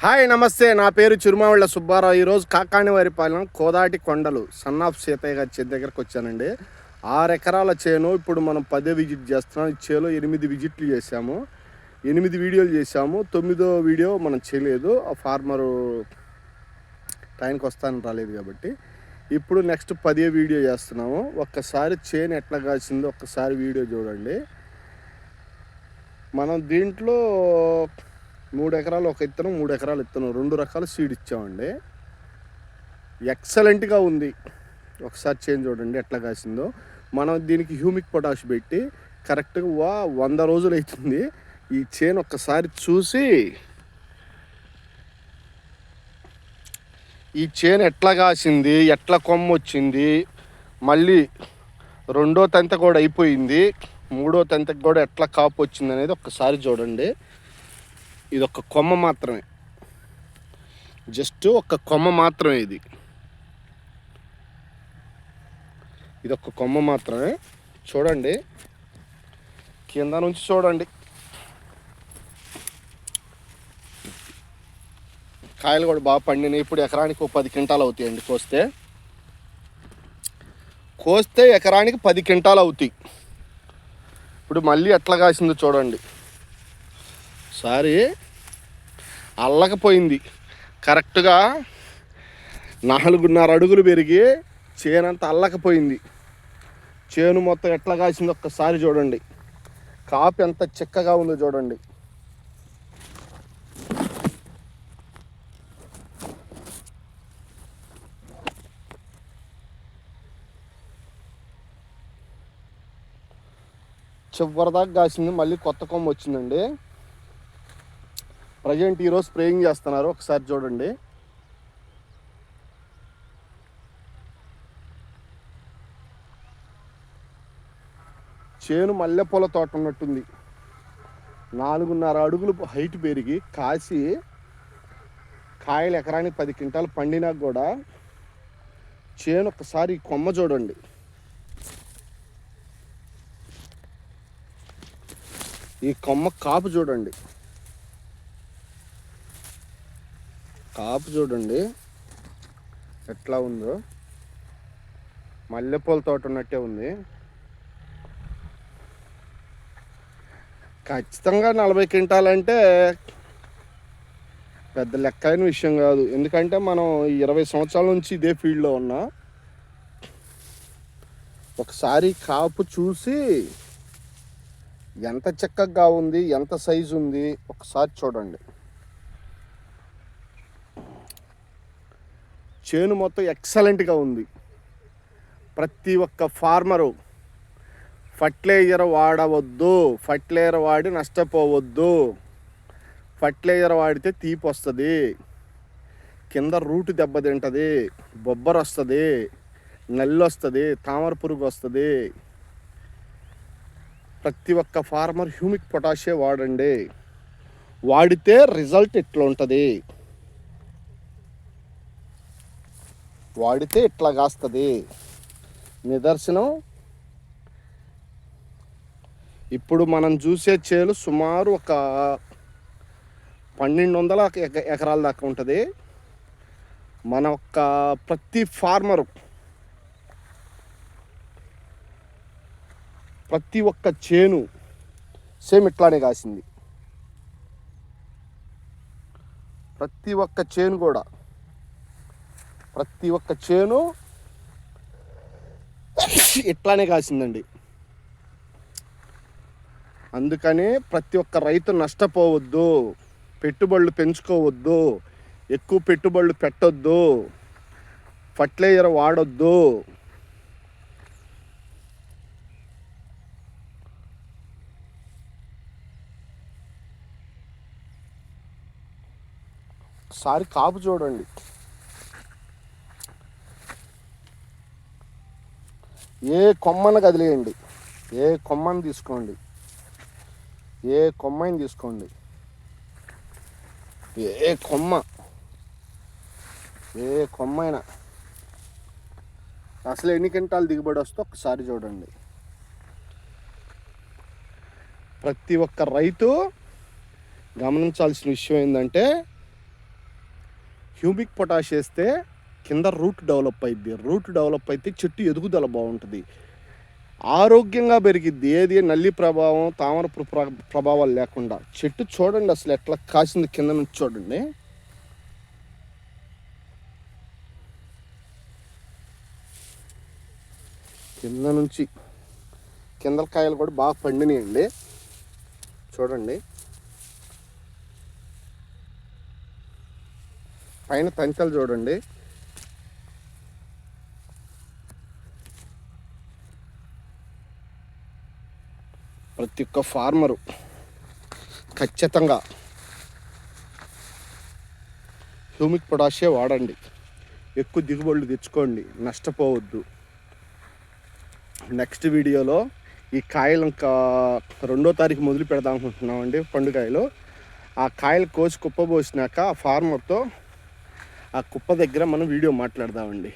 Hi నమస్తే, నా పేరు చిరుమావిళ్ళ సుబ్బారావు. ఈరోజు కాకానివారిపాలెం కోదాటి కొండలు సన్నాఫ్ సీతయ్య గారి చేతి దగ్గరకు వచ్చానండి. 6 ఎకరాల చేను. ఇప్పుడు మనం 10 విజిట్ చేస్తున్నాం. ఈ చేలో 8 విజిట్లు చేసాము, 8 వీడియోలు చేసాము. 9వ వీడియో మనం చేయలేదు, ఆ ఫార్మరు టైంకి వస్తానని రాలేదు కాబట్టి. ఇప్పుడు నెక్స్ట్ 10వ వీడియో చేస్తున్నాము. ఒక్కసారి చేను ఎట్లా కాసిందో ఒక్కసారి వీడియో చూడండి. మనం దీంట్లో 3 ఎకరాలు ఒక ఇత్తనం, 3 ఎకరాలు ఇత్తనం, 2 రకాల సీడ్ ఇచ్చామండి. ఎక్సలెంట్గా ఉంది. ఒకసారి చేను చూడండి ఎట్లా కాసిందో. మనం దీనికి హ్యూమిక్ పొటాష్ పెట్టి కరెక్ట్గా 100 రోజులు అవుతుంది. ఈ చేను ఒక్కసారి చూసి ఈ చేను ఎట్లా కాసింది, ఎట్లా కొమ్మ వచ్చింది, మళ్ళీ 2వ తంతె కూడా అయిపోయింది, 3వ తంతెకి కూడా ఎట్లా కాపు వచ్చింది అనేది ఒక్కసారి చూడండి. ఇది ఒక కొమ్మ మాత్రమే, జస్ట్ ఒక కొమ్మ మాత్రమే. ఇది ఒక కొమ్మ మాత్రమే. చూడండి, కింద నుంచి చూడండి. కాయలు కూడా బాగా పండినాయి. ఇప్పుడు ఎకరానికి 10 క్వింటాలు అవుతాయండి. కోస్తే ఎకరానికి 10 క్వింటాలు అవుతాయి. ఇప్పుడు మళ్ళీ ఎట్లా కాసిందో చూడండి. సారి అల్లకపోయింది. కరెక్ట్గా 4.5 అడుగులు పెరిగి చేనంతా అల్లకపోయింది. చేను మొత్తం ఎట్లా కాసిందో ఒక్కసారి చూడండి. కాపు ఎంత చిక్కగా ఉందో చూడండి. చివరిదాకా కాసింది. మళ్ళీ కొత్త కొమ్మ వచ్చిందండి. ప్రజెంట్ ఈరోజు స్ప్రేయింగ్ చేస్తున్నారు. ఒకసారి చూడండి. చేను మల్లెపూల తోట ఉన్నట్టుంది. 4.5 అడుగులు హైట్ పెరిగి కాసి కాయలు ఎకరానికి 10 క్వింటాలు పండినా కూడా చేను ఒకసారి కొమ్మ చూడండి. ఈ కొమ్మ కాపు చూడండి. కాపు చూడండి ఎట్లా ఉందో. మల్లెపూల తోట ఉన్నట్టే ఉంది. ఖచ్చితంగా 40 క్వింటాలంటే పెద్ద లెక్క అయిన విషయం కాదు. ఎందుకంటే మనం 20 సంవత్సరాల నుంచి ఇదే ఫీల్డ్లో ఉన్నా. ఒకసారి కాపు చూసి ఎంత చక్కగా ఉంది, ఎంత సైజు ఉంది ఒకసారి చూడండి. చేను మొత్తం ఎక్సలెంట్గా ఉంది. ప్రతి ఒక్క ఫార్మరు ఫర్టిలైజర్ వాడవద్దు, ఫర్టిలైజర్ వాడి నష్టపోవద్దు. ఫర్టిలైజర్ వాడితే తీపి వస్తుంది, కింద రూట్ దెబ్బతింటుంది, బొబ్బరు వస్తుంది, నల్లి వస్తుంది, తామర పురుగు వస్తుంది. ప్రతి ఒక్క ఫార్మర్ హ్యూమిక్ పొటాషే వాడండి. వాడితే రిజల్ట్ ఇట్లా ఉంటుంది. వాడితే ఇట్లా కాస్తుంది. నిదర్శనం ఇప్పుడు మనం చూసే చేలు సుమారు ఒక 1200 ఎకరాల దాకా ఉంటుంది. మన ఒక్క ప్రతి ఫార్మరు ప్రతి ఒక్క చేను సేమ్ ఇట్లానే కాసింది. ప్రతి ఒక్క చేను కూడా, ప్రతి ఒక్క చేను ఇట్లానే కాసిందండి. అందుకని ప్రతి ఒక్క రైతు నష్టపోవద్దు, పెట్టుబడులు పెంచుకోవద్దు, ఎక్కువ పెట్టుబడులు పెట్టొద్దు, ఫర్టిలైజర్ వాడొద్దు. ఒకసారి కాపు చూడండి. ఏ కొమ్మను కదిలేయండి, ఏ కొమ్మని తీసుకోండి, ఏ కొమ్మని తీసుకోండి, ఏ కొమ్మైనా అసలు ఎన్ని క్వింటాలు దిగుబడి వస్తే ఒకసారి చూడండి. ప్రతి ఒక్క రైతు గమనించాల్సిన విషయం ఏంటంటే హ్యూమిక్ పొటాష్ వేస్తే కింద రూట్ డెవలప్ అయింది. రూట్ డెవలప్ అయితే చెట్టు ఎదుగుదల బాగుంటుంది, ఆరోగ్యంగా పెరిగిద్ది. ఏది నల్లి ప్రభావం, తామర ప్రభావాలు లేకుండా. చెట్టు చూడండి అసలు ఎట్లా కాసింది, కింద నుంచి చూడండి. కింద నుంచి కిందల కాయలు కూడా బాగా పండినాయండి, చూడండి. పైన తంచెలు చూడండి. ప్రతి ఒక్క ఫార్మరు ఖచ్చితంగా హ్యూమిక్ పొటాషే వాడండి. ఎక్కువ దిగుబడులు తెచ్చుకోండి, నష్టపోవద్దు. నెక్స్ట్ వీడియోలో ఈ కాయలు ఇంకా 2వ తారీఖు మొదలు పెడదాం అనుకుంటున్నామండి, పండుకాయలు. ఆ కాయలు కోసి కుప్ప పోసినాక ఆ ఫార్మర్తో ఆ కుప్ప దగ్గర మనం వీడియో మాట్లాడదామండి.